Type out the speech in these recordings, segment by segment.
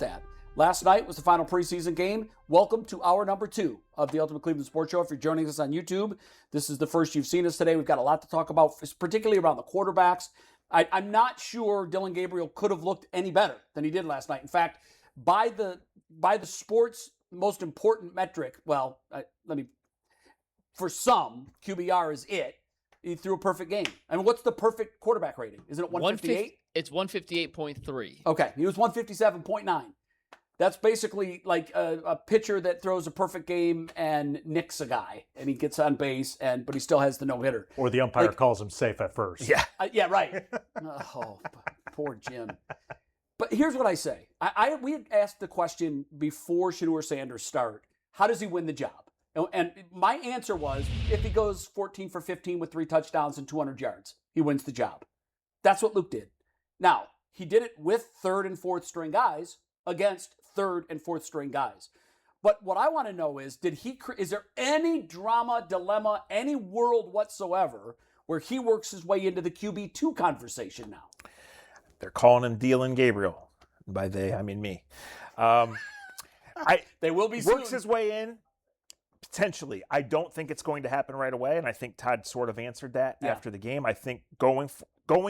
that. Last night was the final preseason game. Welcome to hour number 2 of the Ultimate Cleveland Sports Show. If you're joining us on YouTube, this is the first you've seen us today. We've got a lot to talk about, particularly around the quarterbacks. I'm not sure Dillon Gabriel could have looked any better than he did last night. In fact, by the sports most important metric, for some, QBR is it. He threw a perfect game. I mean, what's the perfect quarterback rating? Isn't it 158? It's 158.3. Okay, he was 157.9. That's basically like a pitcher that throws a perfect game and nicks a guy, and he gets on base, but he still has the no-hitter. Or the umpire calls him safe at first. Yeah, yeah, right. Oh, poor Jim. But here's what I say. We had asked the question before Shedeur Sanders start, how does he win the job? And my answer was, if he goes 14 for 15 with 3 touchdowns and 200 yards, he wins the job. That's what Luke did. Now, he did it with third and fourth string guys against third and fourth string guys. But what I want to know is, is there any drama, dilemma, any world whatsoever where he works his way into the QB2 conversation now? They're calling him Dillon Gabriel. By they, I mean me. They will be works soon. His way in. Potentially. I don't think it's going to happen right away, and I think Todd sort of answered that after the game. I think going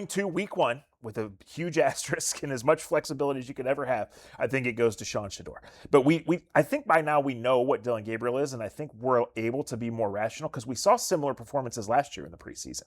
to week 1 with a huge asterisk and as much flexibility as you could ever have, I think it goes to Sean Shedeur. But I think by now we know what Dillon Gabriel is, and I think we're able to be more rational because we saw similar performances last year in the preseason.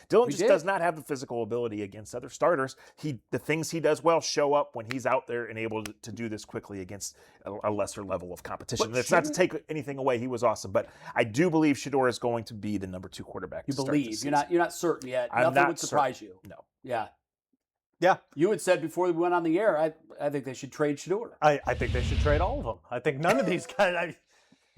Dillon does not have the physical ability against other starters. The things he does well show up when he's out there and able to do this quickly against a lesser level of competition. That's not to take anything away. He was awesome, but I do believe Shedeur is going to be the number 2 quarterback. You believe? You're not certain yet. Nothing would surprise you. No. Yeah. Yeah. You had said before we went on the air, I think they should trade Shedeur. I think they should trade all of them. I think none of these guys.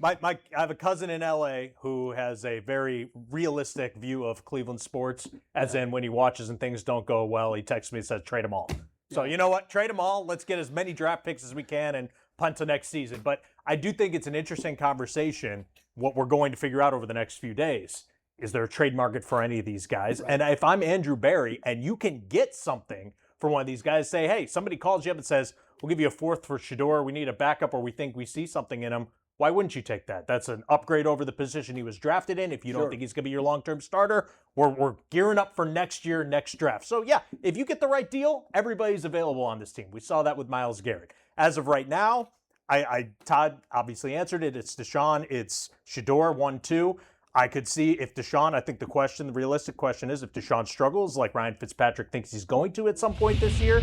I have a cousin in L.A. who has a very realistic view of Cleveland sports, as in when he watches and things don't go well, he texts me and says, trade them all. So you know what? Trade them all. Let's get as many draft picks as we can and punt to next season. But I do think it's an interesting conversation, what we're going to figure out over the next few days. Is there a trade market for any of these guys? Right. And if I'm Andrew Berry and you can get something for one of these guys, say, hey, somebody calls you up and says, we'll give you a 4th for Shedeur. We need a backup or we think we see something in him. Why wouldn't you take that? That's an upgrade over the position he was drafted in. If you don't think he's going to be your long-term starter, we're gearing up for next year, next draft. So, yeah, if you get the right deal, everybody's available on this team. We saw that with Myles Garrett. As of right now, Todd obviously answered it. It's Deshaun. It's Shedeur, 1-2. I could see if Deshaun, I think the realistic question is if Deshaun struggles like Ryan Fitzpatrick thinks he's going to at some point this year,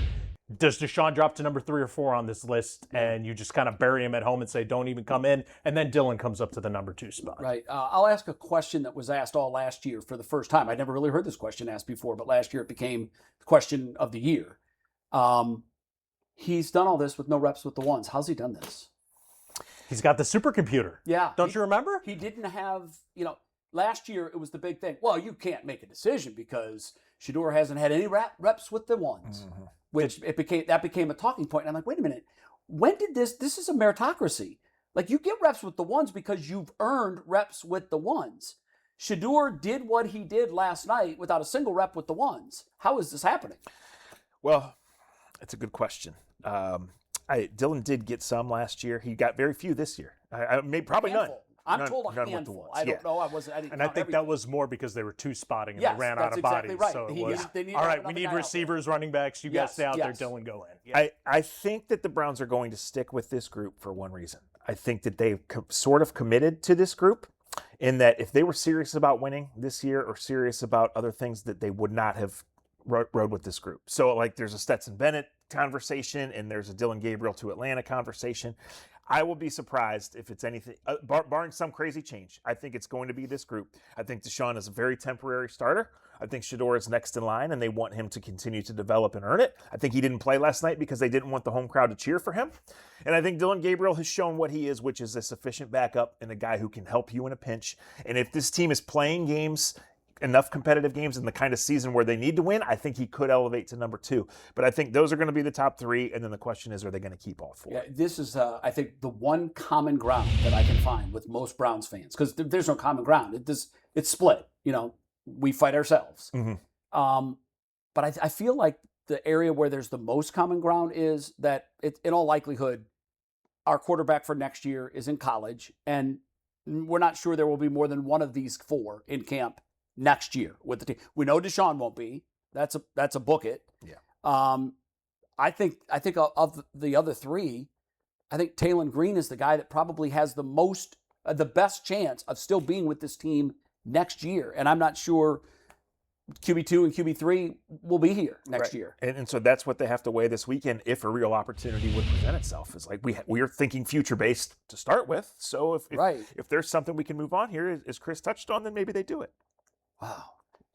does Deshaun drop to number 3 or 4 on this list and you just kind of bury him at home and say, don't even come in, and then Dillon comes up to the number 2 spot? Right. I'll ask a question that was asked all last year for the first time. I'd never really heard this question asked before, but last year it became the question of the year. He's done all this with no reps with the ones. How's he done this? He's got the supercomputer. Yeah. Don't you remember? He didn't have, last year it was the big thing. Well, you can't make a decision because Shedeur hasn't had any reps with the ones, which that became a talking point. And I'm like, wait a minute. When did this is a meritocracy. Like, you get reps with the ones because you've earned reps with the ones. Shedeur did what he did last night without a single rep with the ones. How is this happening? Well, it's a good question. Dillon did get some last year. He got very few this year. Probably none. I'm told a handful. I don't know. I didn't. And I think that was more because they were 2-spotting and they ran out of bodies. Right. So all right, we need receivers, running backs. You guys stay out there. Dillon, go in. Yeah. I think that the Browns are going to stick with this group for one reason. I think that they've sort of committed to this group in that if they were serious about winning this year or serious about other things, that they would not have rode with this group. So, like, there's a Stetson Bennett conversation and there's a Dillon Gabriel to Atlanta conversation. I will be surprised if it's anything, barring some crazy change. I think it's going to be this group. I think Deshaun is a very temporary starter. I think Shedeur is next in line, and they want him to continue to develop and earn it. I think he didn't play last night because they didn't want the home crowd to cheer for him. And I think Dillon Gabriel has shown what he is, which is a sufficient backup and a guy who can help you in a pinch. And if this team is playing games, enough competitive games in the kind of season where they need to win, I think he could elevate to number 2. But I think those are going to be the top 3, and then the question is, are they going to keep all 4? Yeah, this is, I think, the one common ground that I can find with most Browns fans, because there's no common ground. It's split. We fight ourselves. Mm-hmm. But I feel like the area where there's the most common ground is that in all likelihood, our quarterback for next year is in college, and we're not sure there will be more than one of these 4 in camp next year with the team. We know Deshaun won't be. That's a book it. Yeah. I think of the other 3, I think Taylon Green is the guy that probably has the best chance of still being with this team next year. And I'm not sure QB2 and QB3 will be here next year. And so that's what they have to weigh this weekend if a real opportunity would present itself. Is like we are thinking future-based to start with. So if there's something we can move on here, as Chris touched on, then maybe they do it. Wow.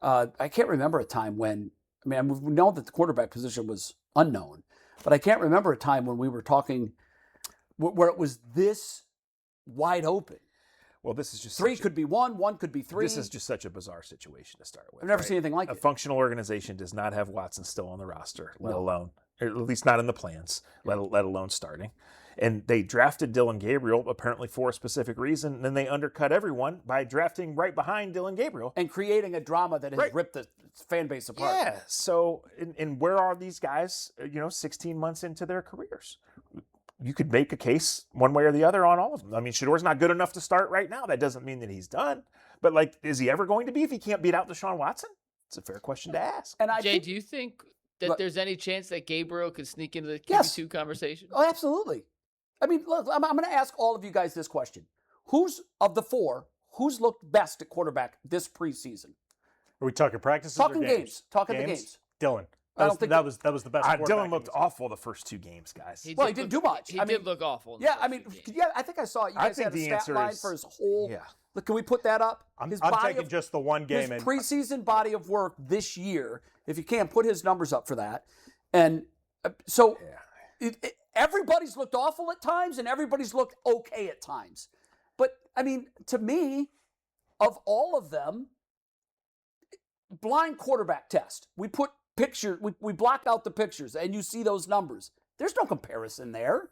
I can't remember a time when, we know that the quarterback position was unknown, but I can't remember a time when we were talking where it was this wide open. Well, this is just 3 could be 1 could be 3. This is just such a bizarre situation to start with. I've never seen anything like it. A functional organization does not have Watson still on the roster, let alone, or at least not in the plans, let alone starting. And they drafted Dillon Gabriel apparently for a specific reason, and then they undercut everyone by drafting right behind Dillon Gabriel. And creating a drama that has ripped the fan base apart. Yeah, so, and where are these guys, 16 months into their careers? You could make a case one way or the other on all of them. Shedeur's not good enough to start right now. That doesn't mean that he's done. But, is he ever going to be if he can't beat out Deshaun Watson? It's a fair question to ask. And Jay, do you think that there's any chance that Gabriel could sneak into the QB2 conversation? Oh, absolutely. Look, I'm going to ask all of you guys this question. Who's, of the 4, who's looked best at quarterback this preseason? Are we talking practices Talking or games? Talking the games. Dillon. I don't think that was the best. Dillon looked awful the first 2 games, guys. He didn't do much. He did look awful. I think I saw it. You guys had a stat line for his whole. Yeah. Look, can we put that up? I'm taking just the one game. His preseason body of work this year. If you can, put his numbers up for that. And so everybody's looked awful at times, and everybody's looked okay at times. But to me, of all of them, blind quarterback test. We put picture, we block out the pictures, and you see those numbers. There's no comparison there.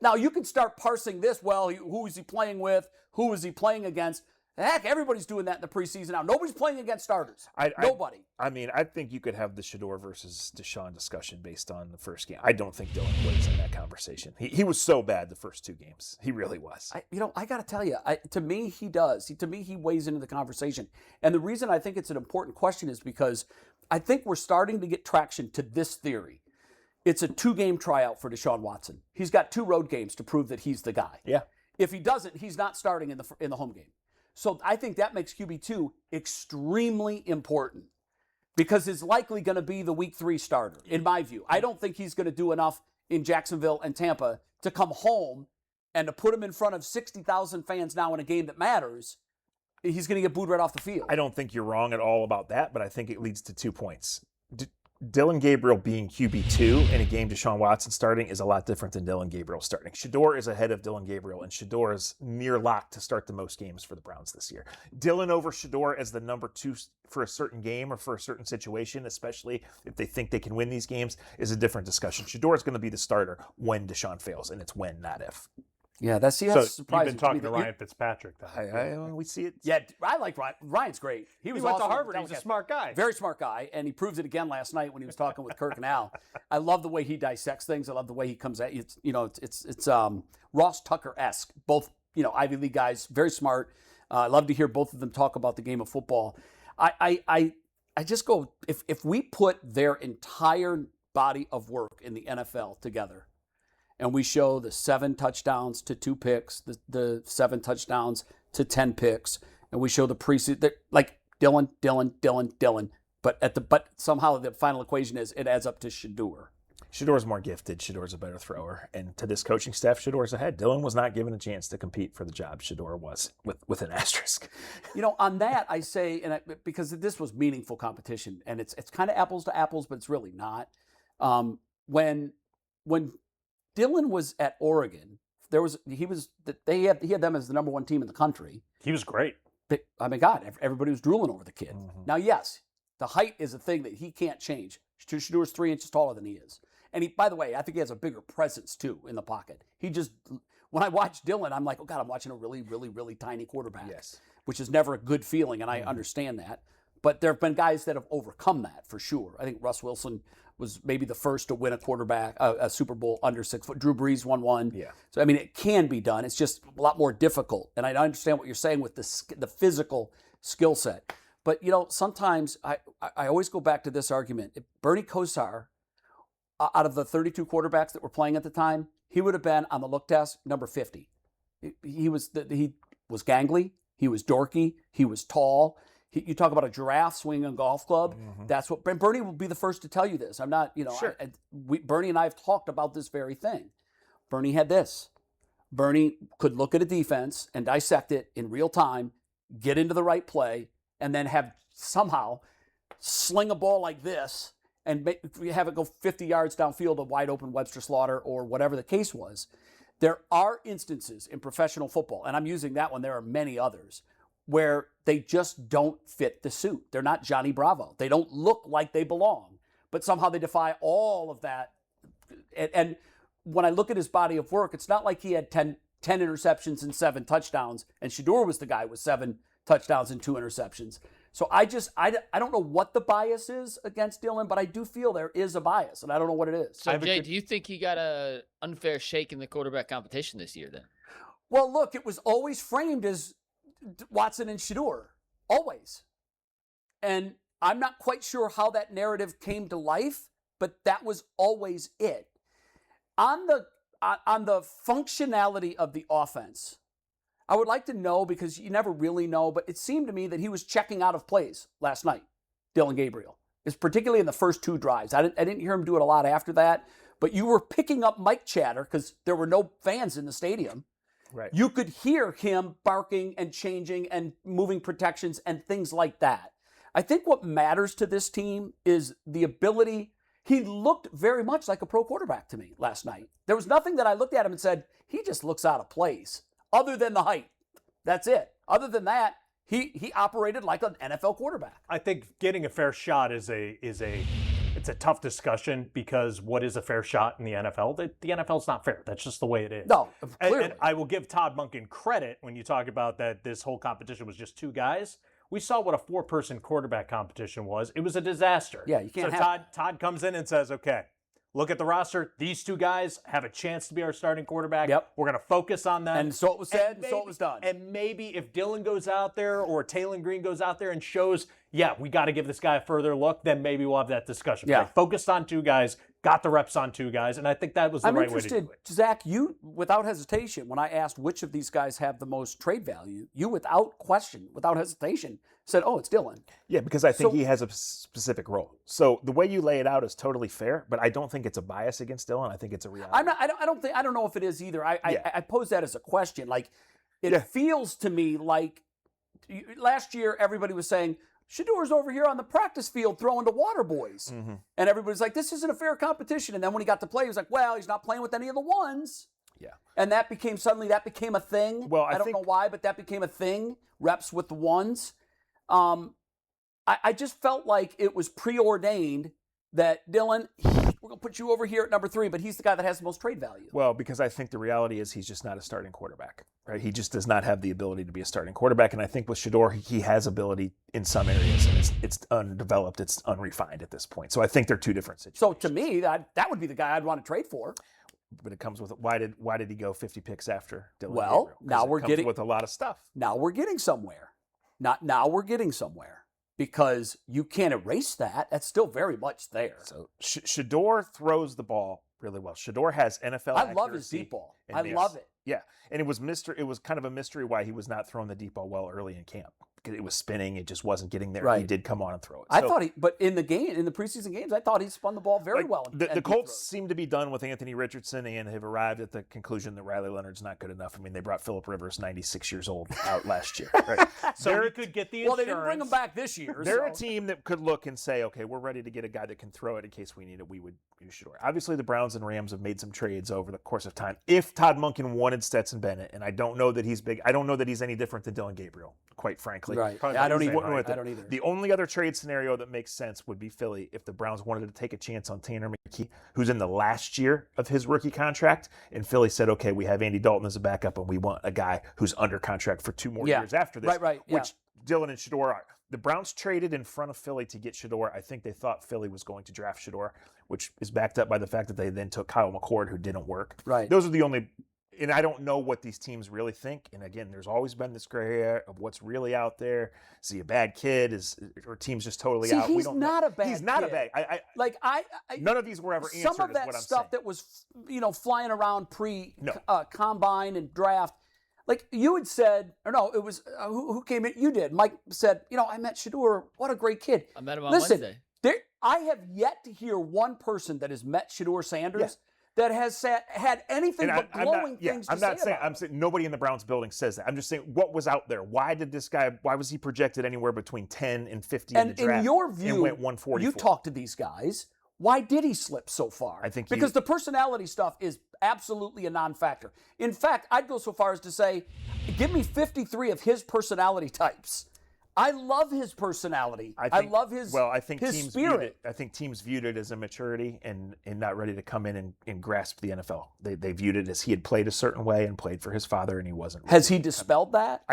Now, you can start parsing this. Well, who is he playing with? Who is he playing against? Heck, everybody's doing that in the preseason now. Nobody's playing against starters. Nobody. I think you could have the Shedeur versus Deshaun discussion based on the first game. I don't think Dillon was in that conversation. He was so bad the first 2 games. He really was. I got to tell you, to me, he does. To me, he weighs into the conversation. And the reason I think it's an important question is because I think we're starting to get traction to this theory. It's a 2-game tryout for Deshaun Watson. He's got 2 road games to prove that he's the guy. Yeah. If he doesn't, he's not starting in the home game. So I think that makes QB2 extremely important because it's likely going to be the week 3 starter, in my view. I don't think he's going to do enough in Jacksonville and Tampa to come home and to put him in front of 60,000 fans now in a game that matters. He's going to get booed right off the field. I don't think you're wrong at all about that, but I think it leads to 2 points. Dillon Gabriel being QB2 in a game Deshaun Watson starting is a lot different than Dillon Gabriel starting. Shedeur is ahead of Dillon Gabriel, and Shedeur is near lock to start the most games for the Browns this year. Dillon over Shedeur as the number 2 for a certain game or for a certain situation, especially if they think they can win these games, is a different discussion. Shedeur is going to be the starter when Deshaun fails, and it's when, not if. Yeah, that's surprising. You've been talking to Ryan Fitzpatrick. We see it. Yeah, I like Ryan. Ryan's great. He went to Harvard. He's a smart guy. Very smart guy, and he proved it again last night when he was talking with Kirk and Al. I love the way he dissects things. I love the way he comes at you. It's Ross Tucker-esque. Both Ivy League guys, very smart. I love to hear both of them talk about the game of football. I just go if we put their entire body of work in the NFL together. And we show the 7 touchdowns to 2 picks, the 7 touchdowns to 10 picks, and we show the preseason like Dillon, but somehow the final equation is it adds up to Shedeur. Shedeur's more gifted. Shedeur's a better thrower, and to this coaching staff, Shedeur's ahead. Dillon was not given a chance to compete for the job. Shedeur was with an asterisk. On that I say, because this was meaningful competition, and it's kind of apples to apples, but it's really not. When Dillon was at Oregon, he had them as the number 1 team in the country. He was great. God, everybody was drooling over the kid. Mm-hmm. Now, yes, the height is a thing that he can't change. Shedeur's 3 inches taller than he is. And by the way, I think he has a bigger presence too in the pocket. When I watch Dillon, I'm like, oh God, I'm watching a really, really, really tiny quarterback. Yes. Which is never a good feeling, and I understand that. But there have been guys that have overcome that for sure. I think Russ Wilson was maybe the first to win a Super Bowl under 6 foot. Drew Brees won one. Yeah. So, I mean, it can be done. It's just a lot more difficult. And I understand what you're saying with the physical skill set. But, sometimes I always go back to this argument. If Bernie Kosar, out of the 32 quarterbacks that were playing at the time, he would have been on the look test number 50. He was gangly. He was dorky. He was tall. You talk about a giraffe swinging a golf club. Mm-hmm. That's what Bernie will be the first to tell you this. I'm not, Sure. Bernie and I have talked about this very thing. Bernie had this. Bernie could look at a defense and dissect it in real time, get into the right play, and then have somehow sling a ball like this and have it go 50 yards downfield, a wide open Webster Slaughter or whatever the case was. There are instances in professional football, and I'm using that one, there are many others, where they just don't fit the suit. They're not Johnny Bravo. They don't look like they belong, but somehow they defy all of that. And when I look at his body of work, it's not like he had 10 interceptions and 7 touchdowns, and Shedeur was the guy with 7 touchdowns and 2 interceptions. So I don't know what the bias is against Dillon, but I do feel there is a bias, and I don't know what it is. So, Jay, do you think he got an unfair shake in the quarterback competition this year then? Well, look, it was always framed as Watson and Shedeur, always. And I'm not quite sure how that narrative came to life, but that was always it. On the functionality of the offense, I would like to know, because you never really know, but it seemed to me that he was checking out of plays last night, Dillon Gabriel. It's particularly in the first 2 drives. I didn't hear him do it a lot after that, but you were picking up mic chatter because there were no fans in the stadium. Right. You could hear him barking and changing and moving protections and things like that. I think what matters to this team is the ability. He looked very much like a pro quarterback to me last night. There was nothing that I looked at him and said, he just looks out of place, other than the height. That's it. Other than that, he operated like an NFL quarterback. I think getting a fair shot is a tough discussion, because what is a fair shot in the NFL? The NFL's not fair. That's just the way it is. No, clearly. And I will give Todd Monken credit when you talk about that this whole competition was just 2 guys. We saw what a 4-person quarterback competition was. It was a disaster. Yeah, you can't so have Todd comes in and says, okay, look at the roster. These 2 guys have a chance to be our starting quarterback. Yep. We're going to focus on them. And so it was said, and so it was done. And maybe if Dillon goes out there or Taylor Green goes out there and shows, yeah, we got to give this guy a further look, then maybe we'll have that discussion. Yeah. They focused on 2 guys, got the reps on 2 guys, and I think that was the right way to do it. I'm interested, Zach, you, without hesitation, when I asked which of these guys have the most trade value, you, without question, without hesitation, said, oh, it's Dillon. Yeah, because I think he has a specific role. So the way you lay it out is totally fair, but I don't think it's a bias against Dillon. I think it's a reality. I don't know if it is either. I pose that as a question. Like, it feels to me like last year everybody was saying, Shedeur's over here on the practice field throwing to water boys. Mm-hmm. And everybody's like, this isn't a fair competition. And then when he got to play, he was like, well, he's not playing with any of the ones. Yeah. And that became a thing. Well, I don't know why, but that became a thing. Reps with the ones. I just felt like it was preordained that Dillon, we're going to put you over here at number 3, but he's the guy that has the most trade value. Well, because I think the reality is he's just not a starting quarterback, right? He just does not have the ability to be a starting quarterback. And I think with Shedeur, he has ability in some areas, and it's undeveloped, it's unrefined at this point. So I think they're 2 different situations. So to me, that would be the guy I'd want to trade for. But it comes with, why did he go 50 picks after Dillon Well, Gabriel? now we're getting with a lot of stuff. Now we're getting somewhere. Now we're getting somewhere. Because you can't erase that. That's still very much there. So Shedeur throws the ball really well. Shedeur has NFL I love his accuracy deep ball. and I miss. love it. Yeah, and it was kind of a mystery why he was not throwing the deep ball well early in camp. Because it was spinning, it just wasn't getting there. Right. He did come on and throw it. I thought but in the preseason games, I thought he spun the ball very well. The Colts seem to be done with Anthony Richardson and have arrived at the conclusion that Riley Leonard's not good enough. I mean, they brought Phillip Rivers, 96 years old, out last year. Right? So he could get the insurance. Well, they didn't bring him back this year. They're a team that could look and say, okay, we're ready to get a guy that can throw it in case we need it. We would use Shedeur. Obviously, the Browns and Rams have made some trades over the course of time. If Todd Monken wanted Stetson Bennett, and I don't know that he's big, I don't know that he's any different than Dillon Gabriel, quite frankly. Right. I don't either. I don't either. The only other trade scenario that makes sense would be Philly if the Browns wanted to take a chance on Tanner McKee, who's in the last year of his rookie contract. And Philly said, okay, we have Andy Dalton as a backup, and we want a guy who's under contract for 2 more years after this. Right. Which Dillon and Shedeur are. The Browns traded in front of Philly to get Shedeur. I think they thought Philly was going to draft Shedeur. which is backed up by the fact that they then took Kyle McCord, who didn't work. Right. Those are the only. And I don't know what these teams really think. And again, there's always been this gray area of what's really out there. Is he a bad kid? Or team's just totally out? He's not a bad kid. He's not a bad. None of these were ever answered. Some of is that what I'm stuff saying. that was, flying around combine and draft. Like you had said, or no, it was who came in? You did. Mike said, I met Shedeur. What a great kid. I met him on Listen, Wednesday. I have yet to hear one person that has met Shedeur Sanders that has had anything but glowing things to say about him. I'm saying nobody in the Browns building says that. I'm just saying what was out there. Why was he projected anywhere between 10 and 50 in the draft? And in your view, and went 144? You talked to these guys. Why did he slip so far? I think because the personality stuff is absolutely a non-factor. In fact, I'd go so far as to say, give me 53 of his personality types. I love his personality. I love his I think his teams spirit. I think teams viewed it as immaturity and not ready to come in and grasp the NFL. They viewed it as he had played a certain way and played for his father, and he wasn't. Has he dispelled that?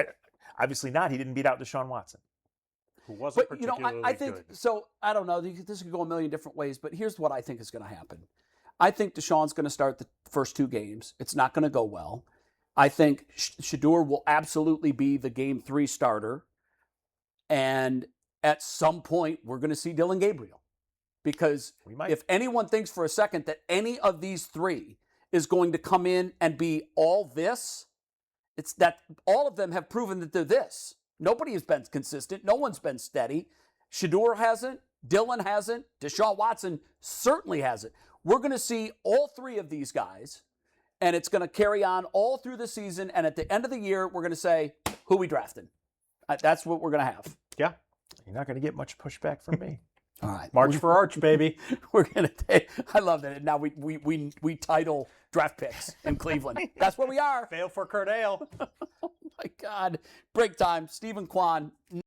Obviously not. He didn't beat out Deshaun Watson, who wasn't particularly I think good. so. I don't know. This could go a million different ways, but here's what I think is going to happen. I think Deshaun's going to start the first 2 games. It's not going to go well. I think Shedeur will absolutely be the game 3 starter. And at some point, we're going to see Dillon Gabriel. Because if anyone thinks for a second that any of these 3 is going to come in and be all this, it's that all of them have proven that they're this. Nobody has been consistent. No one's been steady. Shedeur hasn't. Dillon hasn't. Deshaun Watson certainly hasn't. We're going to see all 3 of these guys, and it's going to carry on all through the season. And at the end of the year, we're going to say, who we drafted. That's what we're going to have. Yeah. You're not going to get much pushback from me. All right. March for Arch, baby. We're going to take, I love that. Now we title draft picks in Cleveland. That's where we are. Fail for Kurt Ale. Oh, my God. Break time. Stephen Kwan.